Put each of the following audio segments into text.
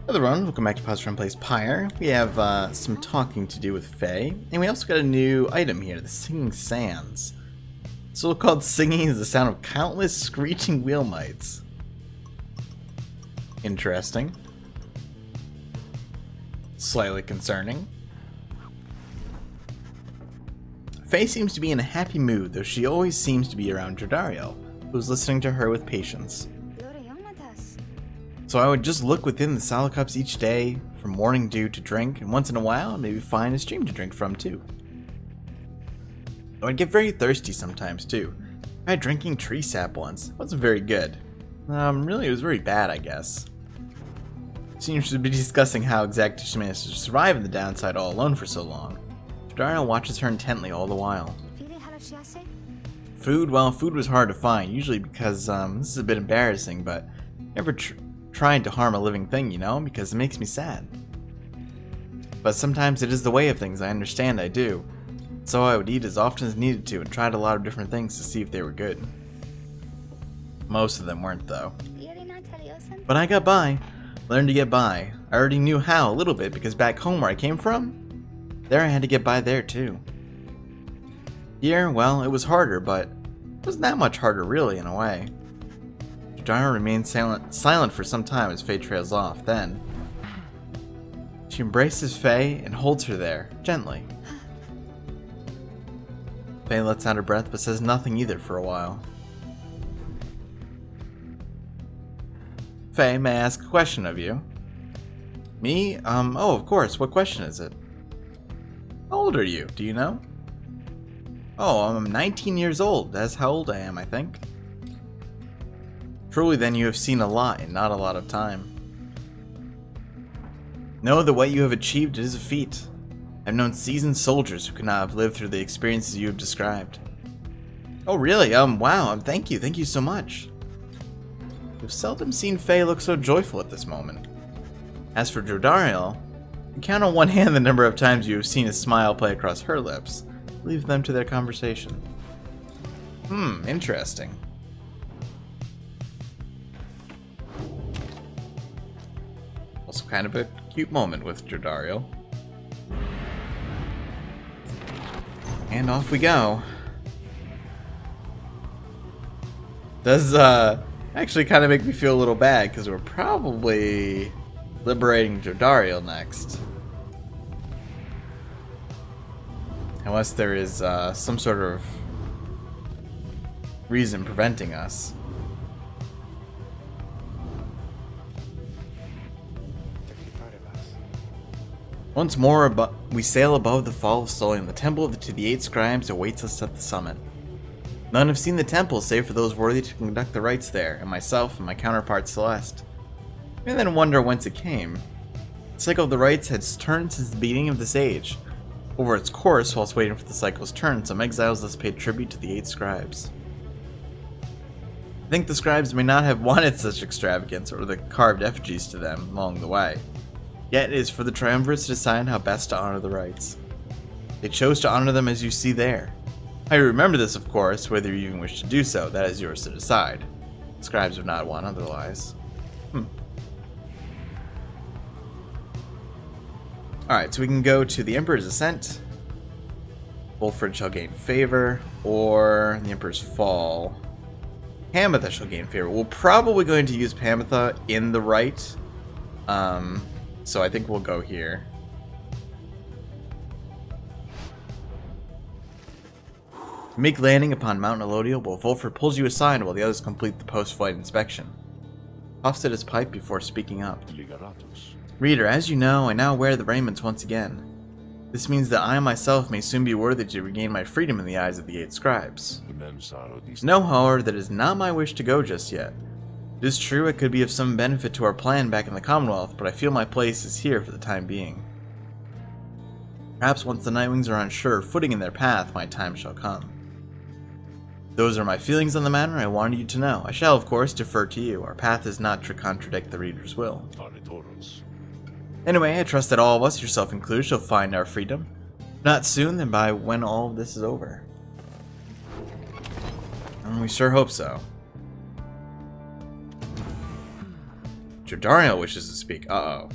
Hello everyone, welcome back to Positron Plays Pyre. We have some talking to do with Faye, and we also got a new item here, the Singing Sands. So called singing is the sound of countless screeching wheel mites. Interesting. Slightly concerning. Faye seems to be in a happy mood, though she always seems to be around Jordario, who's listening to her with patience. So I would just look within the solid cups each day, from morning dew to drink, and once in a while maybe find a stream to drink from too. I'd get very thirsty sometimes too. I tried drinking tree sap once. It wasn't very good. Really it was very bad, I guess. Seniors should be discussing how exactly she managed to survive in the downside all alone for so long. Jordario watches her intently all the while. Food? Well, food was hard to find, usually because this is a bit embarrassing, but never trying to harm a living thing, you know, because it makes me sad. But sometimes it is the way of things, I understand, I do. So I would eat as often as needed to and tried a lot of different things to see if they were good. Most of them weren't though. But I got by. Learned to get by. I already knew how a little bit because back home where I came from, there I had to get by there too. Here, well, it was harder, but it wasn't that much harder really in a way. Jordario remains silent for some time as Faye trails off. Then, she embraces Faye and holds her there, gently. Faye lets out her breath but says nothing either for a while. Faye, may I ask a question of you? Me? Oh, of course. What question is it? How old are you? Do you know? Oh, I'm 19 years old. That's how old I am, I think. Truly then you have seen a lot in not a lot of time. Know that what you have achieved is a feat. I've known seasoned soldiers who could not have lived through the experiences you have described. Oh really? Wow, thank you so much. You've seldom seen Faye look so joyful at this moment. As for Jordario, you count on one hand the number of times you have seen a smile play across her lips. Leave them to their conversation. Interesting. Also kind of a cute moment with Jordario. And off we go. Does actually kind of make me feel a little bad because we're probably liberating Jordario next. Unless there is some sort of reason preventing us. Once more, we sail above the fall of Sol, and the temple to the 8 scribes awaits us at the summit. None have seen the temple save for those worthy to conduct the rites there, and myself and my counterpart Celeste. We then wonder whence it came. The cycle of the rites has turned since the beginning of this age. Over its course, whilst waiting for the cycle's turn, some exiles thus paid tribute to the 8 scribes. I think the scribes may not have wanted such extravagance or the carved effigies to them along the way. Yet it is for the triumvirates to decide how best to honor the rites. They chose to honor them as you see there. I remember this, of course, whether you even wish to do so, that is yours to decide. The scribes would not want otherwise. Alright, so we can go to the Emperor's Ascent. Wolfred shall gain favor, or the Emperor's Fall. Pamitha shall gain favor. We're probably going to use Pamitha in the rite. So I think we'll go here. Make landing upon Mount Elodio while Wolfred pulls you aside while the others complete the post-flight inspection. Puffs at his pipe before speaking up. Reader, as you know, I now wear the raiments once again. This means that I myself may soon be worthy to regain my freedom in the eyes of the 8 scribes. Know, however, that it is not my wish to go just yet. It is true it could be of some benefit to our plan back in the Commonwealth, but I feel my place is here for the time being. Perhaps once the Nightwings are on sure footing in their path, my time shall come. Those are my feelings on the matter I wanted you to know. I shall, of course, defer to you. Our path is not to contradict the reader's will. Anyway, I trust that all of us, yourself included, shall find our freedom. If not soon, then by when all of this is over. And we sure hope so. Jordariel wishes to speak. Uh-oh.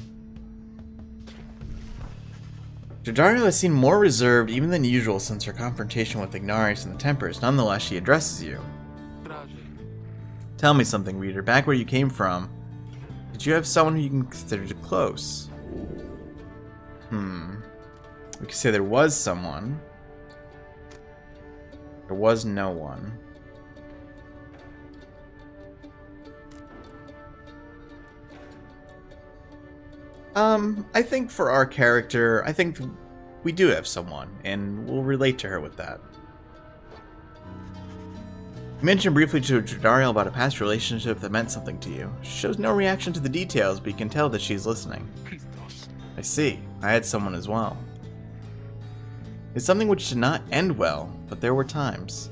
Jordariel has seemed more reserved even than usual since her confrontation with Ignarius and the Tempers. Nonetheless, she addresses you. Tell me something, reader. Back where you came from, did you have someone who you can consider close? We could say there was someone. There was no one. I think for our character, I think we do have someone, and we'll relate to her with that. You mentioned briefly to Jordariel about a past relationship that meant something to you. She shows no reaction to the details, but you can tell that she's listening. I see. I had someone as well. It's something which did not end well, but there were times.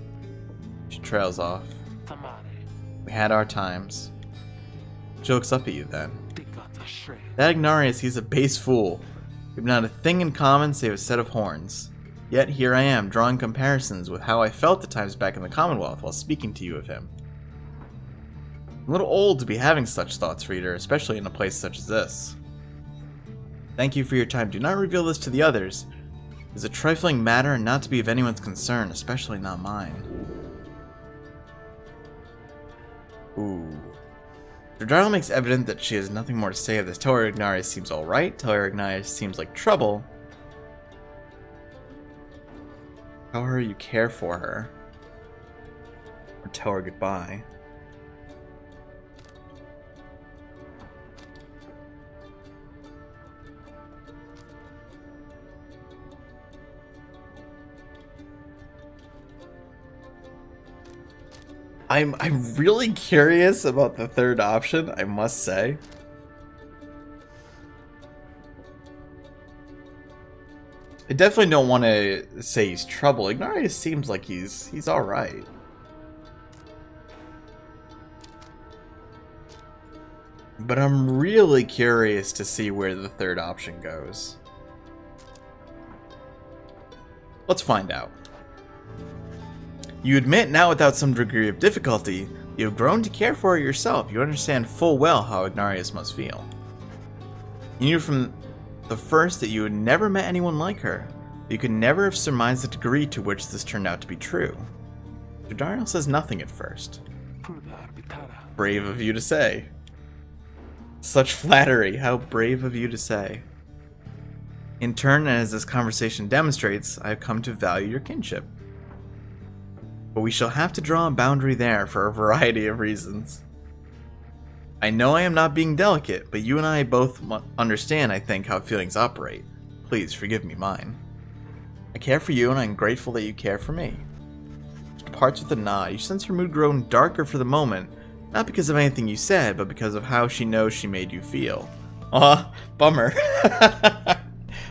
She trails off. We had our times. She looks up at you then. That Ignarius, he's a base fool. We have not a thing in common save a set of horns. Yet here I am, drawing comparisons with how I felt at times back in the Commonwealth while speaking to you of him. I'm a little old to be having such thoughts, reader, especially in a place such as this. Thank you for your time. Do not reveal this to the others. It is a trifling matter and not to be of anyone's concern, especially not mine. Ooh. Jordariel makes evident that she has nothing more to say of this. Tell her Ignarius seems alright. Tell her Ignarius seems like trouble. Tell her you care for her. Or tell her goodbye. I'm really curious about the third option, I must say. I definitely don't want to say he's trouble. Ignarius seems like he's alright. But I'm really curious to see where the third option goes. Let's find out. You admit now without some degree of difficulty, you have grown to care for her yourself. You understand full well how Ignarius must feel. You knew from the first that you had never met anyone like her. You could never have surmised the degree to which this turned out to be true. Jordariel says nothing at first. Brave of you to say. Such flattery, how brave of you to say. In turn, and as this conversation demonstrates, I have come to value your kinship. But we shall have to draw a boundary there for a variety of reasons. I know I am not being delicate, but you and I both understand, I think, how feelings operate. Please forgive me mine. I care for you and I am grateful that you care for me. She departs with a nod. You sense her mood grown darker for the moment, not because of anything you said, but because of how she knows she made you feel. Aw, bummer.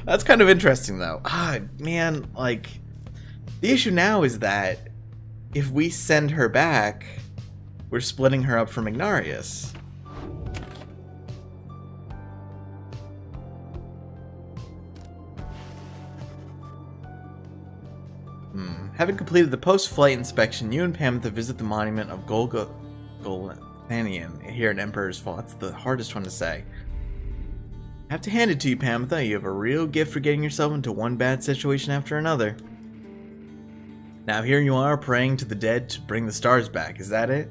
That's kind of interesting though. Man, like, the issue now is that if we send her back, we're splitting her up from Ignarius. Having completed the post-flight inspection, you and Pamitha visit the monument of Golgothian here in Emperor's Fall. That's the hardest one to say. I have to hand it to you, Pamitha. You have a real gift for getting yourself into one bad situation after another. Now here you are praying to the dead to bring the stars back. Is that it?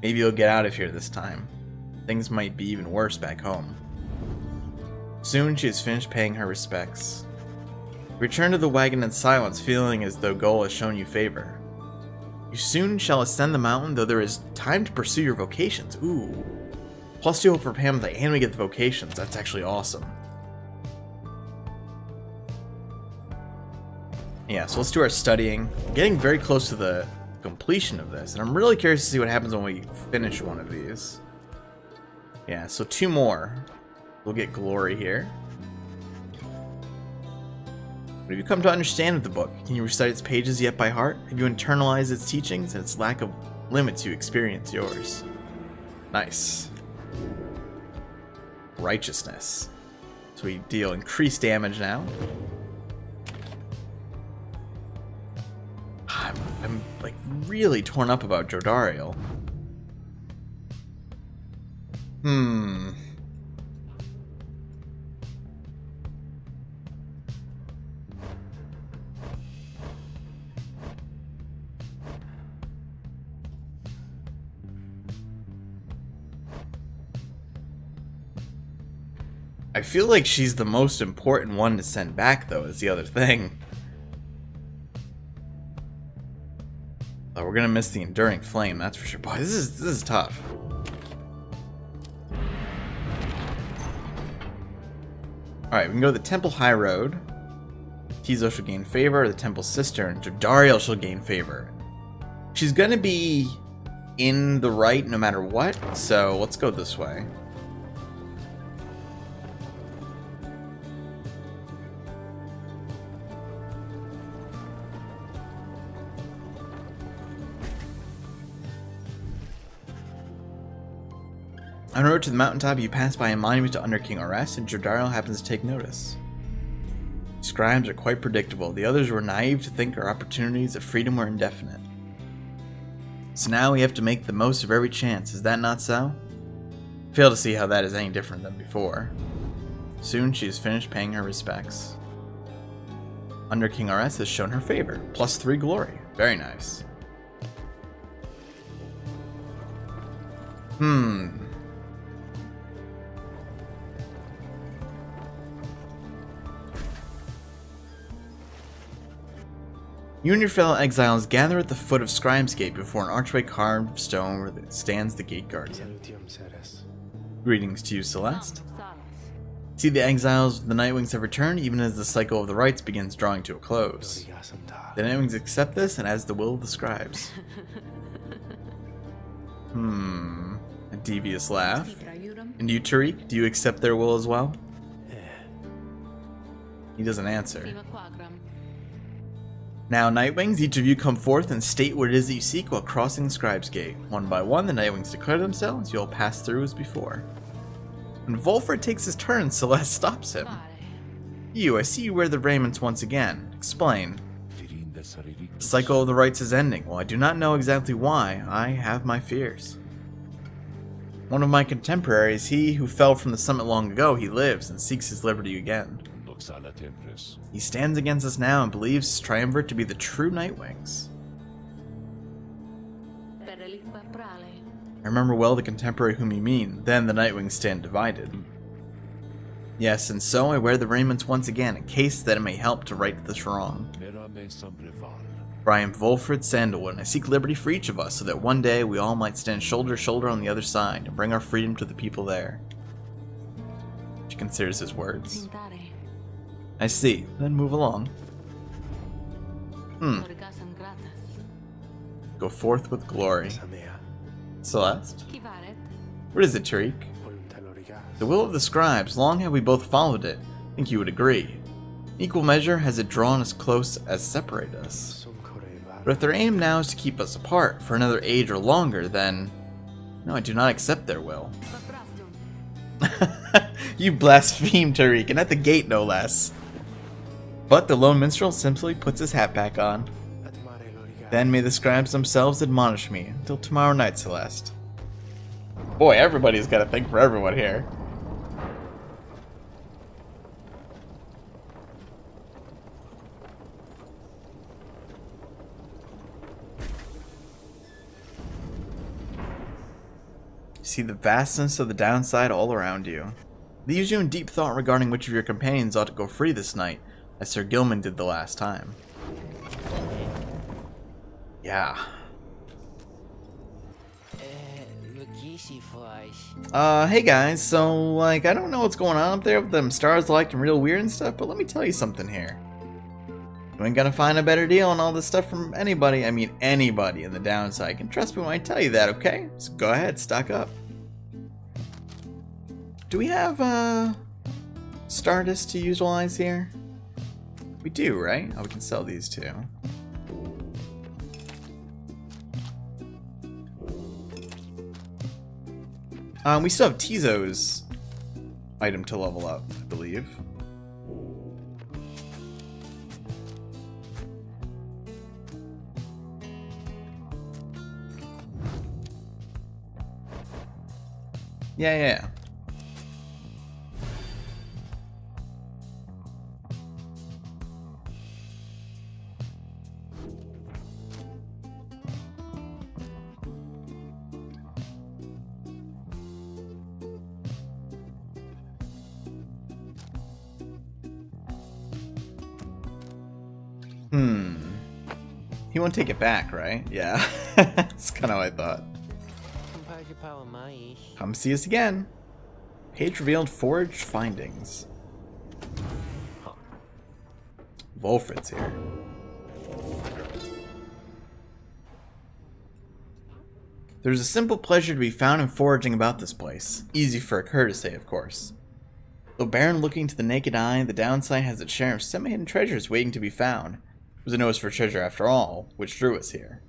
Maybe you'll get out of here this time. Things might be even worse back home. Soon she has finished paying her respects. Return to the wagon in silence, feeling as though Gol has shown you favor. You soon shall ascend the mountain, though there is time to pursue your vocations. Ooh. Plus 2 hope for Pamitha, and we get the vocations. That's actually awesome. Yeah, so let's do our studying. We're getting very close to the completion of this, and I'm really curious to see what happens when we finish one of these. Yeah, so 2 more. We'll get glory here. What have you come to understand of the book? Can you recite its pages yet by heart? Have you internalized its teachings and its lack of limits you experience yours? Nice. Righteousness. So we deal increased damage now. I'm like really torn up about Jordariel. I feel like she's the most important one to send back, though, is the other thing. Oh, we're gonna miss the Enduring Flame, that's for sure. Boy, this is tough. Alright, we can go to the Temple High Road. Tizo shall gain favor, the Temple Cistern. Jodariel shall gain favor. She's gonna be in the right no matter what, so let's go this way. On road to the mountaintop, you pass by a monument to Under King Ores, and Jodariel happens to take notice. Scribes are quite predictable. The others were naive to think our opportunities of freedom were indefinite. So now we have to make the most of every chance, is that not so? Fail to see how that is any different than before. Soon she has finished paying her respects. Under King Ores has shown her favor, +3 glory. Very nice. You and your fellow exiles gather at the foot of Scribe's Gate before an archway carved of stone where stands the gate guardian. Greetings to you, Celeste. See, the exiles of the Nightwings have returned even as the cycle of the rites begins drawing to a close. The Nightwings accept this and as the will of the scribes. A devious laugh. And you, Tariq, do you accept their will as well? He doesn't answer. Now, Nightwings, each of you come forth and state what it is that you seek while crossing the Scribe's Gate. One by one, the Nightwings declare themselves. You all pass through as before. When Volfred takes his turn, Celeste stops him. You, I see you wear the raiments once again. Explain. The cycle of the rites is ending. While I do not know exactly why, I have my fears. One of my contemporaries, he who fell from the summit long ago, he lives and seeks his liberty again. He stands against us now and believes his triumvirate to be the true Nightwings. I remember well the contemporary whom you mean. Then the Nightwings stand divided. Yes, and so I wear the raiments once again, in case that it may help to right this wrong. For I am Volfred Sandalwood, and I seek liberty for each of us, so that one day we all might stand shoulder to shoulder on the other side, and bring our freedom to the people there. She considers his words. I see. Then move along. Go forth with glory. Celeste? What is it, Tariq? The will of the scribes. Long have we both followed it. I think you would agree. In equal measure has it drawn us close as separated us. But if their aim now is to keep us apart for another age or longer, then... No, I do not accept their will. You blaspheme, Tariq, and at the gate no less. But the lone minstrel simply puts his hat back on. Then may the scribes themselves admonish me until tomorrow night, Celeste. Boy, everybody's got a thing for everyone here. See the vastness of the downside all around you. Leaves you in deep thought regarding which of your companions ought to go free this night, as Sir Gilman did the last time. Yeah. Hey guys, so, like, I don't know what's going on up there with them stars acting real weird and stuff, but let me tell you something here. You ain't gonna find a better deal on all this stuff from anybody, I mean anybody in the downside. Can trust me when I tell you that, okay? So go ahead, stock up. Do we have, Stardust to utilize here? We do, right? Oh, we can sell these too. We still have Tizo's item to level up, I believe. Yeah. Hmm. He won't take it back, right? Yeah. That's kind of what I thought. Come see us again. Page revealed forged findings. Wolfred's here. There's a simple pleasure to be found in foraging about this place. Easy for a cur to say, of course. Though barren looking to the naked eye, the downside has its share of semi-hidden treasures waiting to be found. It was a nose for treasure after all, which drew us here.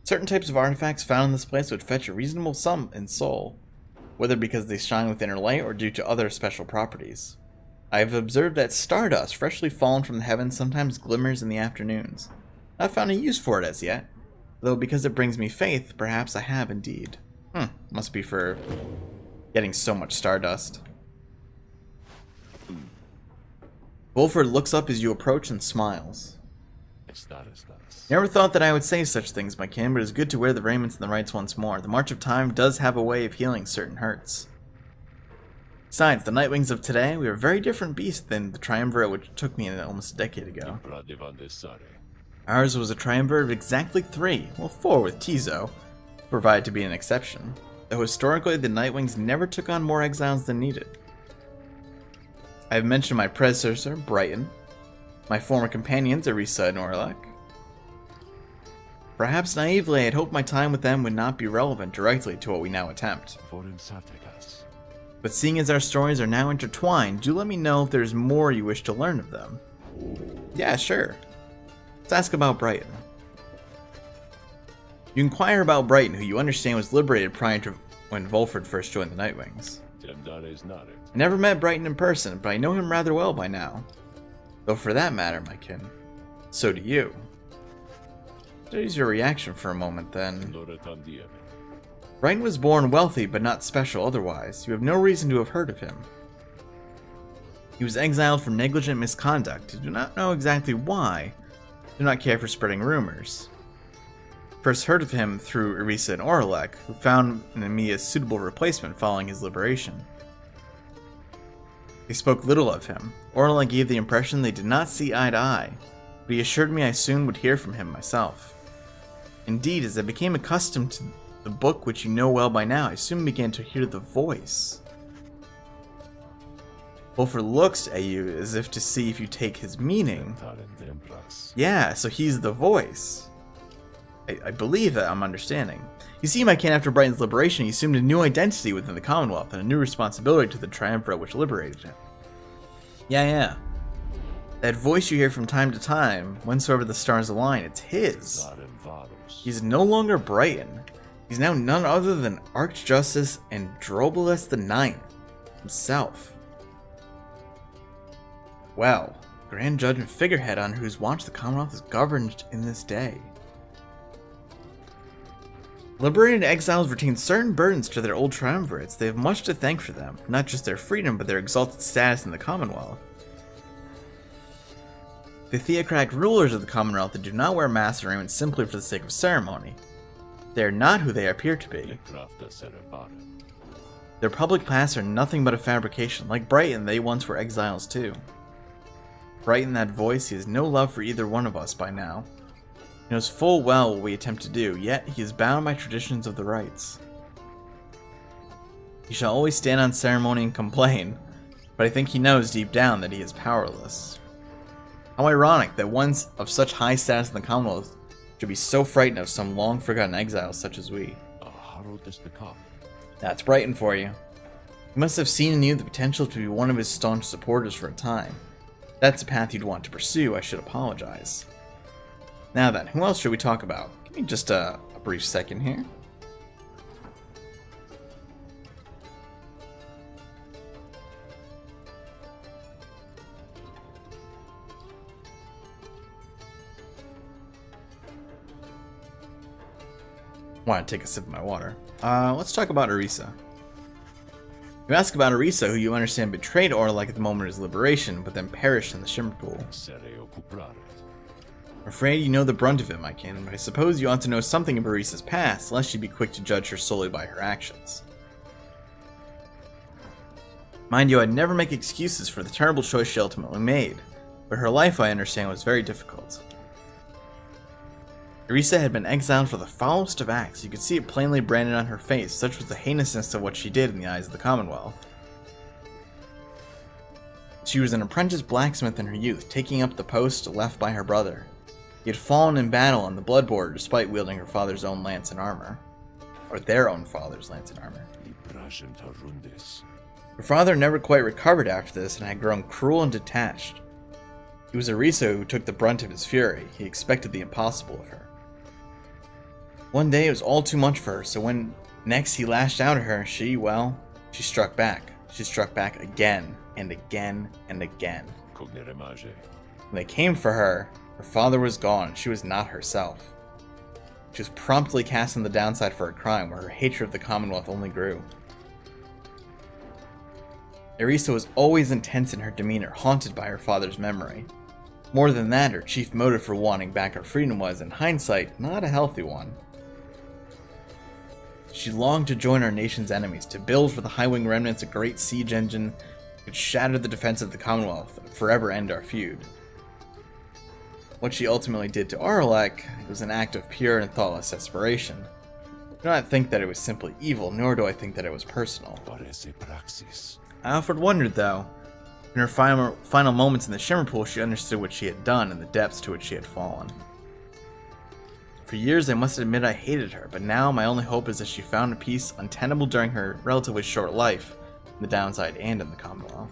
Certain types of artifacts found in this place would fetch a reasonable sum in soul, whether because they shine with inner light or due to other special properties. I have observed that stardust, freshly fallen from the heavens, sometimes glimmers in the afternoons. Not found a use for it as yet, though because it brings me faith, perhaps I have indeed. Must be for getting so much stardust. Wolfred looks up as you approach and smiles. Never thought that I would say such things, my kin, but it is good to wear the raiments and the rights once more. The march of time does have a way of healing certain hurts. Besides, the Nightwings of today, we are a very different beast than the triumvirate which took me in almost a decade ago. Ours was a triumvirate of exactly 3, well 4 with Tizo, provided to be an exception, though historically the Nightwings never took on more exiles than needed. I have mentioned my predecessor, Brighton, my former companions, Arisa and Orlek. Perhaps naively, I had hoped my time with them would not be relevant directly to what we now attempt. But seeing as our stories are now intertwined, do let me know if there's more you wish to learn of them. Yeah, sure. Let's ask about Brighton. You inquire about Brighton, who you understand was liberated prior to when Wolfred first joined the Nightwings. I never met Brighton in person, but I know him rather well by now. Though for that matter, my kin, so do you. There's your reaction for a moment, then. Brighton was born wealthy, but not special otherwise. You have no reason to have heard of him. He was exiled for negligent misconduct. You do not know exactly why. Do not care for spreading rumors. First heard of him through Arisa and Orlek, who found in me a suitable replacement following his liberation. They spoke little of him. Orlek gave the impression they did not see eye to eye, but he assured me I soon would hear from him myself. Indeed, as I became accustomed to the book which you know well by now, I soon began to hear the voice. Wolfred looks at you as if to see if you take his meaning. Yeah, so he's the voice. I believe that I'm understanding. You see, my kin, after Brighton's liberation, he assumed a new identity within the Commonwealth and a new responsibility to the triumvirate which liberated him. Yeah. That voice you hear from time to time, whensoever the stars align, it's his. He's no longer Brighton. He's now none other than Archjustice Androbolus IX himself. Well, Grand Judge and figurehead on whose watch the Commonwealth is governed in this day. Liberated exiles retain certain burdens to their old triumvirates. They have much to thank for them, not just their freedom, but their exalted status in the Commonwealth. The theocratic rulers of the Commonwealth do not wear masks or raiment simply for the sake of ceremony. They are not who they appear to be. Their public paths are nothing but a fabrication. Like Brighton, they once were exiles too. Brighton, that voice, he has no love for either one of us by now. He knows full well what we attempt to do, yet he is bound by traditions of the rites. He shall always stand on ceremony and complain, but I think he knows deep down that he is powerless. How ironic that one of such high status in the Commonwealth should be so frightened of some long-forgotten exiles such as we. That's Brighton for you. He must have seen in you the potential to be one of his staunch supporters for a time. If that's a path you'd want to pursue, I should apologize. Now then, who else should we talk about? Give me just a brief second here. Want to take a sip of my water. Let's talk about Arisa. You ask about Arisa, who you understand betrayed Orlek at the moment of his liberation, but then perished in the Shimmer Pool. I'm afraid you know the brunt of it, my kin, but I suppose you ought to know something of Arisa's past, lest you be quick to judge her solely by her actions. Mind you, I'd never make excuses for the terrible choice she ultimately made, but her life, I understand, was very difficult. Irisa had been exiled for the foulest of acts. You could see it plainly branded on her face. Such was the heinousness of what she did in the eyes of the Commonwealth. She was an apprentice blacksmith in her youth, taking up the post left by her brother. He had fallen in battle on the blood border despite wielding her father's own lance and armor. Or their own father's lance and armor. Her father never quite recovered after this and had grown cruel and detached. It was Irisa who took the brunt of his fury. He expected the impossible of her. One day it was all too much for her, so when next he lashed out at her, she struck back. She struck back again, and again, and again. When they came for her, her father was gone. She was not herself. She was promptly cast on the downside for a crime where her hatred of the Commonwealth only grew. Irisa was always intense in her demeanor, haunted by her father's memory. More than that, her chief motive for wanting back her freedom was, in hindsight, not a healthy one. She longed to join our nation's enemies, to build for the High-Wing remnants a great siege engine that could shatter the defense of the Commonwealth and forever end our feud. What she ultimately did to Orlek was an act of pure and thoughtless desperation. I do not think that it was simply evil, nor do I think that it was personal. I often wondered, though, in her final moments in the Shimmer Pool, she understood what she had done and the depths to which she had fallen. For years, I must admit I hated her, but now my only hope is that she found a peace untenable during her relatively short life, in the downside and in the Commonwealth.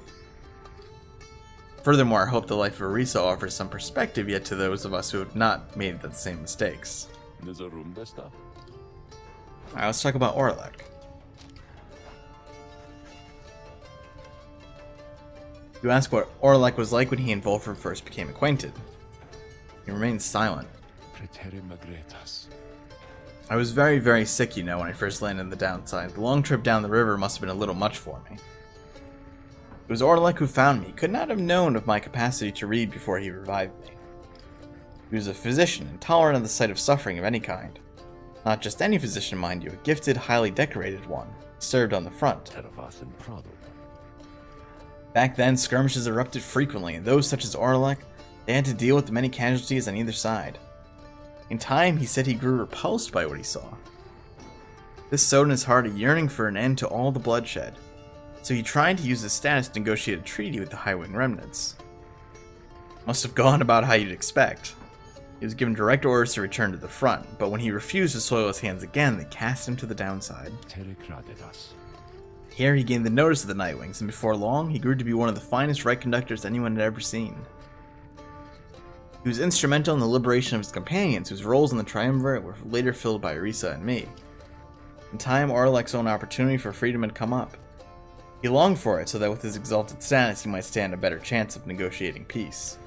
Furthermore, I hope the life of Irisa offers some perspective yet to those of us who have not made the same mistakes. Alright, let's talk about Orlek. You ask what Orlek was like when he and Volfred first became acquainted. He remained silent. I was very, very sick, when I first landed on the downside. The long trip down the river must have been a little much for me. It was Orlek who found me. He could not have known of my capacity to read before he revived me. He was a physician, intolerant of the sight of suffering of any kind. Not just any physician, mind you, a gifted, highly decorated one. He served on the front. Back then, skirmishes erupted frequently, and those such as Orlek, they had to deal with the many casualties on either side. In time, he said he grew repulsed by what he saw. This sowed in his heart a yearning for an end to all the bloodshed, so he tried to use his status to negotiate a treaty with the High-Wing remnants. Must have gone about how you'd expect. He was given direct orders to return to the front, but when he refused to soil his hands again, they cast him to the downside. Here he gained the notice of the Nightwings, and before long, he grew to be one of the finest right conductors anyone had ever seen. He was instrumental in the liberation of his companions, whose roles in the Triumvirate were later filled by Irisa and me. In time, Orlek's own opportunity for freedom had come up. He longed for it so that with his exalted status he might stand a better chance of negotiating peace.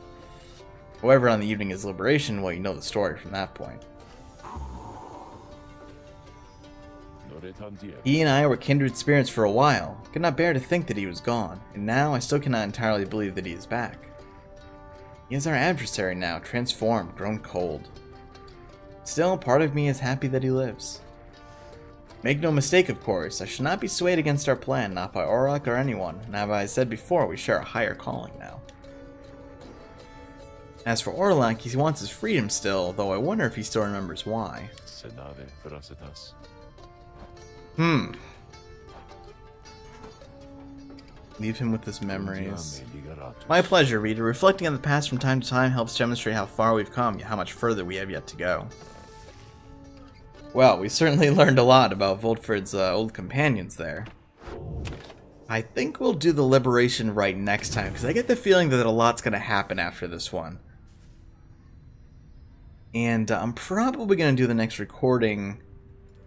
However, on the evening of his liberation, well, you know the story from that point. He and I were kindred spirits for a while. I could not bear to think that he was gone, and now I still cannot entirely believe that he is back. He is our adversary now, transformed, grown cold. Still, part of me is happy that he lives. Make no mistake, of course, I shall not be swayed against our plan, not by Orlek or anyone, and as I said before, we share a higher calling now. As for Orlek, he wants his freedom still, though I wonder if he still remembers why. Leave him with his memories. My pleasure, reader. Reflecting on the past from time to time helps demonstrate how far we've come, yet how much further we have yet to go. Well, we certainly learned a lot about Volfred's old companions there. I think we'll do the liberation right next time, because I get the feeling that a lot's going to happen after this one. And I'm probably going to do the next recording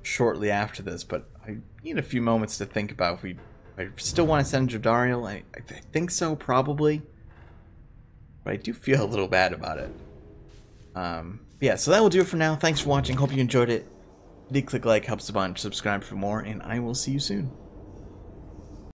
shortly after this, but I need a few moments to think about if I still want to send Jodariel. I think so, probably. But I do feel a little bad about it. Yeah, so that will do it for now. Thanks for watching. Hope you enjoyed it. If you did, click like, helps a bunch. Subscribe for more, and I will see you soon.